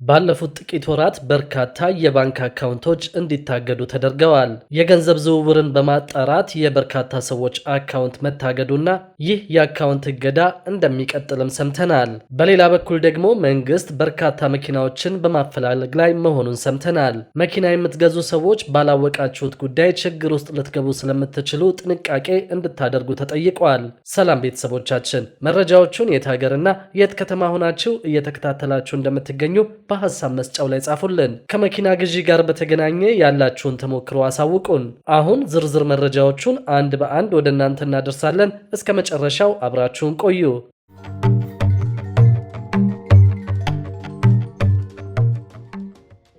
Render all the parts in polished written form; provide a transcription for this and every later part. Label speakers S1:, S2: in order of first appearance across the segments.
S1: ባለፉት ጥቂት ወራት በርካታ የባንክ አካውንቶች እንዲታገዱ ተደርገዋል። የገንዘብ ዝውውርን በማጣራት የበርካታ ሰዎች አካውንት መታገዱና ይህ የአካውንት እገዳ እንደሚቀጥልም ሰምተናል። በሌላ በኩል ደግሞ መንግስት በርካታ መኪናዎችን በማፈላለግ ላይ መሆኑን ሰምተናል። መኪና የምትገዙ ሰዎች ባላወቃችሁት ጉዳይ ችግር ውስጥ ልትገቡ ስለምትችሉ ጥንቃቄ እንድታደርጉ ተጠይቋል። ሰላም ቤተሰቦቻችን፣ መረጃዎቹን የት ሀገርና የት ከተማ ሆናችሁ እየተከታተላችሁ እንደምትገኙ በሐሳብ መስጫው ላይ ጻፉልን። ከመኪና ግዢ ጋር በተገናኘ ያላችሁን ተሞክሮ አሳውቁን። አሁን ዝርዝር መረጃዎቹን አንድ በአንድ ወደ እናንተ እናደርሳለን። እስከ መጨረሻው አብራችሁን ቆዩ።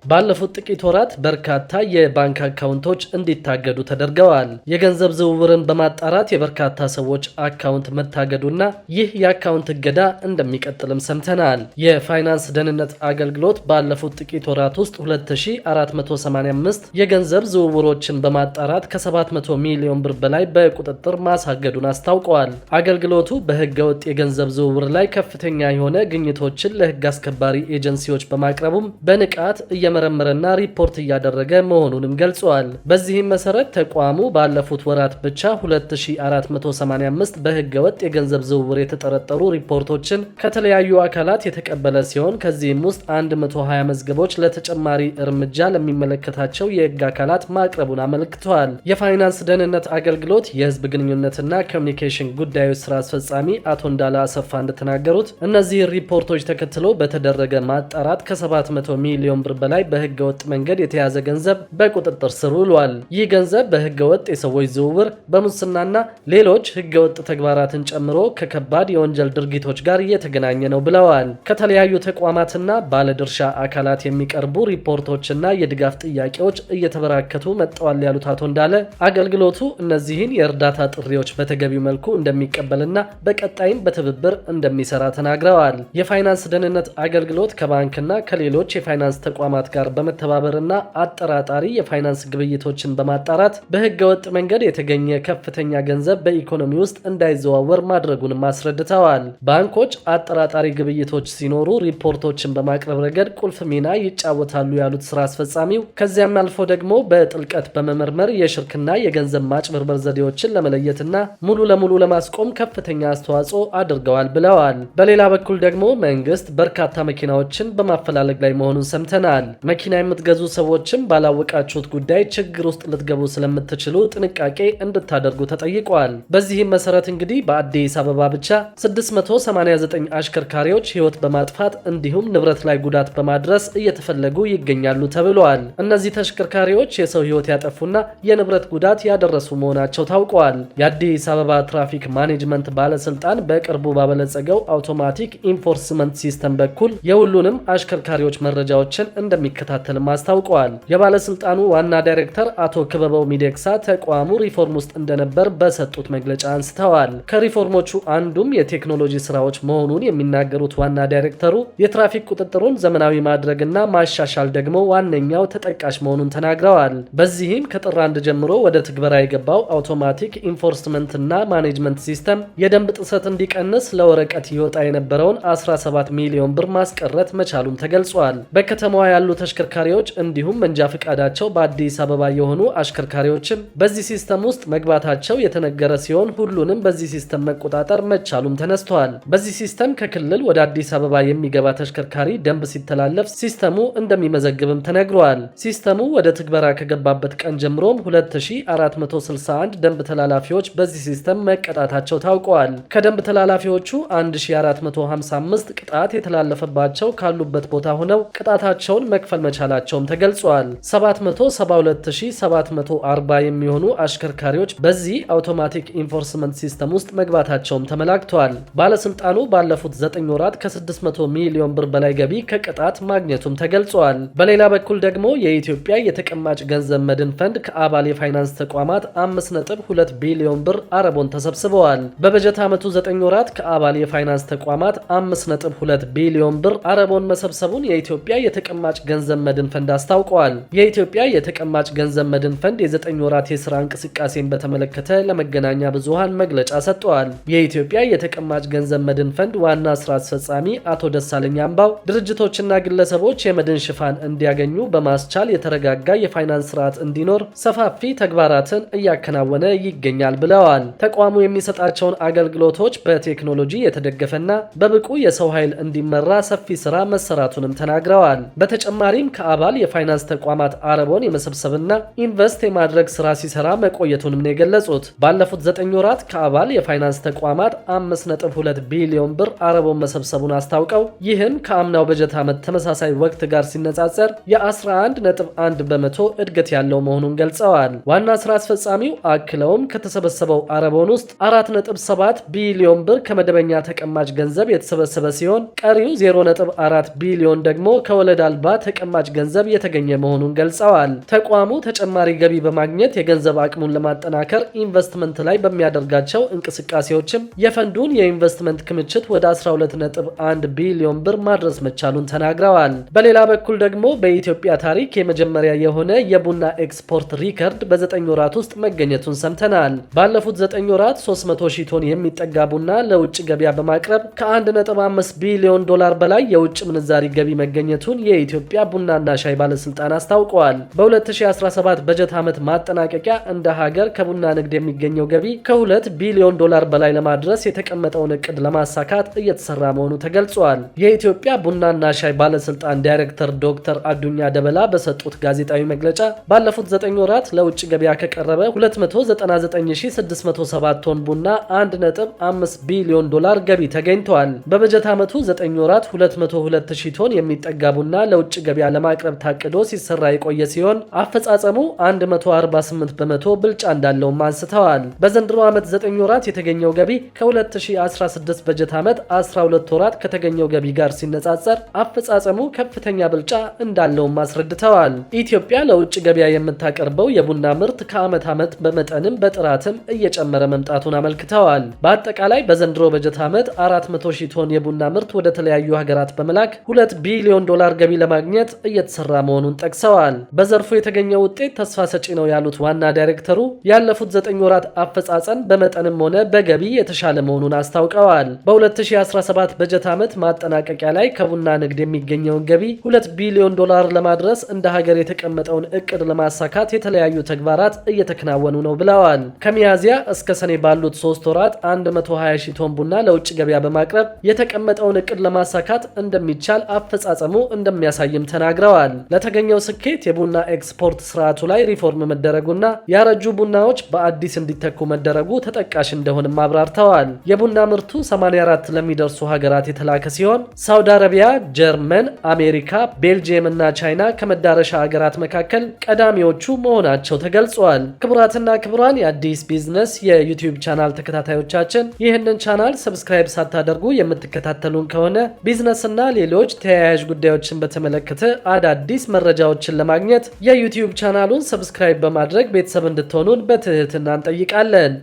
S1: ባለፉት ጥቂት ወራት በርካታ የባንክ አካውንቶች እንዲታገዱ ተደርገዋል። የገንዘብ ዝውውርን በማጣራት የበርካታ ሰዎች አካውንት መታገዱና ይህ የአካውንት እገዳ እንደሚቀጥልም ሰምተናል። የፋይናንስ ደህንነት አገልግሎት ባለፉት ጥቂት ወራት ውስጥ 2485 የገንዘብ ዝውውሮችን በማጣራት ከ700 ሚሊዮን ብር በላይ በቁጥጥር ማሳገዱን አስታውቀዋል። አገልግሎቱ በህገ ወጥ የገንዘብ ዝውውር ላይ ከፍተኛ የሆነ ግኝቶችን ለህግ አስከባሪ ኤጀንሲዎች በማቅረቡም በንቃት መረመረና ሪፖርት እያደረገ መሆኑንም ገልጸዋል። በዚህም መሰረት ተቋሙ ባለፉት ወራት ብቻ 2485 በህገወጥ የገንዘብ ዝውውር የተጠረጠሩ ሪፖርቶችን ከተለያዩ አካላት የተቀበለ ሲሆን ከዚህም ውስጥ 120 መዝገቦች ለተጨማሪ እርምጃ ለሚመለከታቸው የህግ አካላት ማቅረቡን አመልክተዋል። የፋይናንስ ደህንነት አገልግሎት የህዝብ ግንኙነትና ኮሚኒኬሽን ጉዳዮች ስራ አስፈጻሚ አቶ እንዳለ አሰፋ እንደተናገሩት እነዚህ ሪፖርቶች ተከትሎ በተደረገ ማጣራት ከ700 ሚሊዮን ብር በላይ በህገወጥ መንገድ የተያዘ ገንዘብ በቁጥጥር ስር ውሏል። ይህ ገንዘብ በህገወጥ የሰዎች ዝውውር፣ በሙስናና ሌሎች ህገወጥ ተግባራትን ጨምሮ ከከባድ የወንጀል ድርጊቶች ጋር የተገናኘ ነው ብለዋል። ከተለያዩ ተቋማትና ባለድርሻ አካላት የሚቀርቡ ሪፖርቶችና የድጋፍ ጥያቄዎች እየተበራከቱ መጥተዋል ያሉት አቶ እንዳለ አገልግሎቱ እነዚህን የእርዳታ ጥሪዎች በተገቢው መልኩ እንደሚቀበልና በቀጣይም በትብብር እንደሚሰራ ተናግረዋል። የፋይናንስ ደህንነት አገልግሎት ከባንክና ከሌሎች የፋይናንስ ተቋማት ጋር በመተባበርና አጠራጣሪ የፋይናንስ ግብይቶችን በማጣራት በህገወጥ መንገድ የተገኘ ከፍተኛ ገንዘብ በኢኮኖሚ ውስጥ እንዳይዘዋወር ማድረጉንም አስረድተዋል። ባንኮች አጠራጣሪ ግብይቶች ሲኖሩ ሪፖርቶችን በማቅረብ ረገድ ቁልፍ ሚና ይጫወታሉ ያሉት ስራ አስፈጻሚው ከዚያም አልፎ ደግሞ በጥልቀት በመመርመር የሽርክና የገንዘብ ማጭበርበር ዘዴዎችን ለመለየትና ሙሉ ለሙሉ ለማስቆም ከፍተኛ አስተዋጽኦ አድርገዋል ብለዋል። በሌላ በኩል ደግሞ መንግስት በርካታ መኪናዎችን በማፈላለግ ላይ መሆኑን ሰምተናል። መኪና የምትገዙ ሰዎችም ባላወቃችሁት ጉዳይ ችግር ውስጥ ልትገቡ ስለምትችሉ ጥንቃቄ እንድታደርጉ ተጠይቋል። በዚህም መሰረት እንግዲህ በአዲስ አበባ ብቻ 689 አሽከርካሪዎች ህይወት በማጥፋት እንዲሁም ንብረት ላይ ጉዳት በማድረስ እየተፈለጉ ይገኛሉ ተብሏል። እነዚህ ተሽከርካሪዎች የሰው ህይወት ያጠፉና የንብረት ጉዳት ያደረሱ መሆናቸው ታውቋል። የአዲስ አበባ ትራፊክ ማኔጅመንት ባለስልጣን በቅርቡ ባበለጸገው አውቶማቲክ ኢንፎርስመንት ሲስተም በኩል የሁሉንም አሽከርካሪዎች መረጃዎችን እንደሚከታተልም አስታውቀዋል። የባለስልጣኑ ዋና ዳይሬክተር አቶ ክበበው ሚደቅሳ ተቋሙ ሪፎርም ውስጥ እንደነበር በሰጡት መግለጫ አንስተዋል። ከሪፎርሞቹ አንዱም የቴክኖሎጂ ስራዎች መሆኑን የሚናገሩት ዋና ዳይሬክተሩ የትራፊክ ቁጥጥሩን ዘመናዊ ማድረግና ማሻሻል ደግሞ ዋነኛው ተጠቃሽ መሆኑን ተናግረዋል። በዚህም ከጥር 1 ጀምሮ ወደ ትግበራ የገባው አውቶማቲክ ኢንፎርስመንት እና ማኔጅመንት ሲስተም የደንብ ጥሰት እንዲቀንስ ለወረቀት ይወጣ የነበረውን 17 ሚሊዮን ብር ማስቀረት መቻሉም ተገልጿል። በከተማዋ ያሉ ተሽከርካሪዎች እንዲሁም መንጃ ፈቃዳቸው በአዲስ አበባ የሆኑ አሽከርካሪዎችም በዚህ ሲስተም ውስጥ መግባታቸው የተነገረ ሲሆን ሁሉንም በዚህ ሲስተም መቆጣጠር መቻሉም ተነስተዋል። በዚህ ሲስተም ከክልል ወደ አዲስ አበባ የሚገባ ተሽከርካሪ ደንብ ሲተላለፍ ሲስተሙ እንደሚመዘግብም ተነግሯል። ሲስተሙ ወደ ትግበራ ከገባበት ቀን ጀምሮም 2461 ደንብ ተላላፊዎች በዚህ ሲስተም መቀጣታቸው ታውቀዋል። ከደንብ ተላላፊዎቹ 1455 ቅጣት የተላለፈባቸው ካሉበት ቦታ ሆነው ቅጣታቸውን መክፈል መቻላቸውም ተገልጿል። 772740 የሚሆኑ አሽከርካሪዎች በዚህ አውቶማቲክ ኢንፎርስመንት ሲስተም ውስጥ መግባታቸውም ተመላክቷል። ባለስልጣኑ ባለፉት 9 ወራት ከ600 ሚሊዮን ብር በላይ ገቢ ከቅጣት ማግኘቱም ተገልጿል። በሌላ በኩል ደግሞ የኢትዮጵያ የተቀማጭ ገንዘብ መድን ፈንድ ከአባል የፋይናንስ ተቋማት 5.2 ቢሊዮን ብር አረቦን ተሰብስበዋል። በበጀት ዓመቱ 9 ወራት ከአባል የፋይናንስ ተቋማት 5.2 ቢሊዮን ብር አረቦን መሰብሰቡን የኢትዮጵያ የተቀማጭ ገንዘብ ገንዘብ መድን ፈንድ አስታውቀዋል። የኢትዮጵያ የተቀማጭ ገንዘብ መድን ፈንድ የ9 ወራት የስራ እንቅስቃሴን በተመለከተ ለመገናኛ ብዙሃን መግለጫ ሰጥተዋል። የኢትዮጵያ የተቀማጭ ገንዘብ መድን ፈንድ ዋና ስራ አስፈጻሚ አቶ ደሳለኝ አምባው ድርጅቶችና ግለሰቦች የመድን ሽፋን እንዲያገኙ በማስቻል የተረጋጋ የፋይናንስ ስርዓት እንዲኖር ሰፋፊ ተግባራትን እያከናወነ ይገኛል ብለዋል። ተቋሙ የሚሰጣቸውን አገልግሎቶች በቴክኖሎጂ የተደገፈና በብቁ የሰው ኃይል እንዲመራ ሰፊ ስራ መሰራቱንም ተናግረዋል። በተጨማሪም ከአባል የፋይናንስ ተቋማት አረቦን የመሰብሰብና ኢንቨስት የማድረግ ስራ ሲሰራ መቆየቱንም ነው የገለጹት። ባለፉት 9 ወራት ከአባል የፋይናንስ ተቋማት 5.2 ቢሊዮን ብር አረቦን መሰብሰቡን አስታውቀው ይህም ከአምናው በጀት ዓመት ተመሳሳይ ወቅት ጋር ሲነጻጸር የ11.1 በመቶ እድገት ያለው መሆኑን ገልጸዋል። ዋና ስራ አስፈጻሚው አክለውም ከተሰበሰበው አረቦን ውስጥ 4.7 ቢሊዮን ብር ከመደበኛ ተቀማጭ ገንዘብ የተሰበሰበ ሲሆን ቀሪው 0.4 ቢሊዮን ደግሞ ከወለድ አልባ ተቀማጭ ገንዘብ የተገኘ መሆኑን ገልጸዋል። ተቋሙ ተጨማሪ ገቢ በማግኘት የገንዘብ አቅሙን ለማጠናከር ኢንቨስትመንት ላይ በሚያደርጋቸው እንቅስቃሴዎችም የፈንዱን የኢንቨስትመንት ክምችት ወደ 12.1 ቢሊዮን ብር ማድረስ መቻሉን ተናግረዋል። በሌላ በኩል ደግሞ በኢትዮጵያ ታሪክ የመጀመሪያ የሆነ የቡና ኤክስፖርት ሪከርድ በ9 ወራት ውስጥ መገኘቱን ሰምተናል። ባለፉት 9 ወራት 300 ሺህ ቶን የሚጠጋ ቡና ለውጭ ገበያ በማቅረብ ከ1.5 ቢሊዮን ዶላር በላይ የውጭ ምንዛሪ ገቢ መገኘቱን የኢትዮጵያ ቡናና ሻይ ባለስልጣን አስታውቀዋል። በ2017 በጀት ዓመት ማጠናቀቂያ እንደ ሀገር ከቡና ንግድ የሚገኘው ገቢ ከ2 ቢሊዮን ዶላር በላይ ለማድረስ የተቀመጠውን እቅድ ለማሳካት እየተሰራ መሆኑ ተገልጿል። የኢትዮጵያ ቡናና ሻይ ባለስልጣን ዳይሬክተር ዶክተር አዱኛ ደበላ በሰጡት ጋዜጣዊ መግለጫ ባለፉት 9 ወራት ለውጭ ገበያ ከቀረበ 299607 ቶን ቡና 1.5 ቢሊዮን ዶላር ገቢ ተገኝተዋል። በበጀት ዓመቱ 9 ወራት 202000 ቶን የሚጠጋ ቡና ለውጭ ገበያ ለማቅረብ ታቅዶ ሲሰራ የቆየ ሲሆን አፈጻጸሙ 148 በመቶ ብልጫ እንዳለውም አንስተዋል። በዘንድሮ ዓመት 9 ወራት የተገኘው ገቢ ከ2016 በጀት ዓመት 12 ወራት ከተገኘው ገቢ ጋር ሲነጻጸር አፈጻጸሙ ከፍተኛ ብልጫ እንዳለውም አስረድተዋል። ኢትዮጵያ ለውጭ ገበያ የምታቀርበው የቡና ምርት ከዓመት ዓመት በመጠንም በጥራትም እየጨመረ መምጣቱን አመልክተዋል። በአጠቃላይ በዘንድሮ በጀት ዓመት 400 ሺህ ቶን የቡና ምርት ወደ ተለያዩ ሀገራት በመላክ 2 ቢሊዮን ዶላር ገቢ ለማግኘት እየተሰራ መሆኑን ጠቅሰዋል። በዘርፉ የተገኘው ውጤት ተስፋ ሰጪ ነው ያሉት ዋና ዳይሬክተሩ ያለፉት 9 ወራት አፈጻጸም በመጠንም ሆነ በገቢ የተሻለ መሆኑን አስታውቀዋል። በ2017 በጀት ዓመት ማጠናቀቂያ ላይ ከቡና ንግድ የሚገኘውን ገቢ 2 ቢሊዮን ዶላር ለማድረስ እንደ ሀገር የተቀመጠውን እቅድ ለማሳካት የተለያዩ ተግባራት እየተከናወኑ ነው ብለዋል። ከሚያዝያ እስከ ሰኔ ባሉት 3 ወራት 120 ሺህ ቶን ቡና ለውጭ ገበያ በማቅረብ የተቀመጠውን እቅድ ለማሳካት እንደሚቻል አፈጻጸሙ እንደሚያሳይም ተናግረዋል። ለተገኘው ስኬት የቡና ኤክስፖርት ስርዓቱ ላይ ሪፎርም መደረጉና ያረጁ ቡናዎች በአዲስ እንዲተኩ መደረጉ ተጠቃሽ እንደሆነም አብራርተዋል። የቡና ምርቱ 84 ለሚደርሱ ሀገራት የተላከ ሲሆን ሳውዲ አረቢያ፣ ጀርመን፣ አሜሪካ፣ ቤልጂየም እና ቻይና ከመዳረሻ ሀገራት መካከል ቀዳሚዎቹ መሆናቸው ተገልጿል። ክቡራትና ክቡራን የአዲስ ቢዝነስ የዩቲዩብ ቻናል ተከታታዮቻችን ይህንን ቻናል ሰብስክራይብ ሳታደርጉ የምትከታተሉን ከሆነ ቢዝነስና ሌሎች ተያያዥ ጉዳዮችን በተመለከተ አዳዲስ መረጃዎችን ለማግኘት የዩቲዩብ ቻናሉን ሰብስክራይብ በማድረግ ቤተሰብ እንድትሆኑን በትህትና እንጠይቃለን።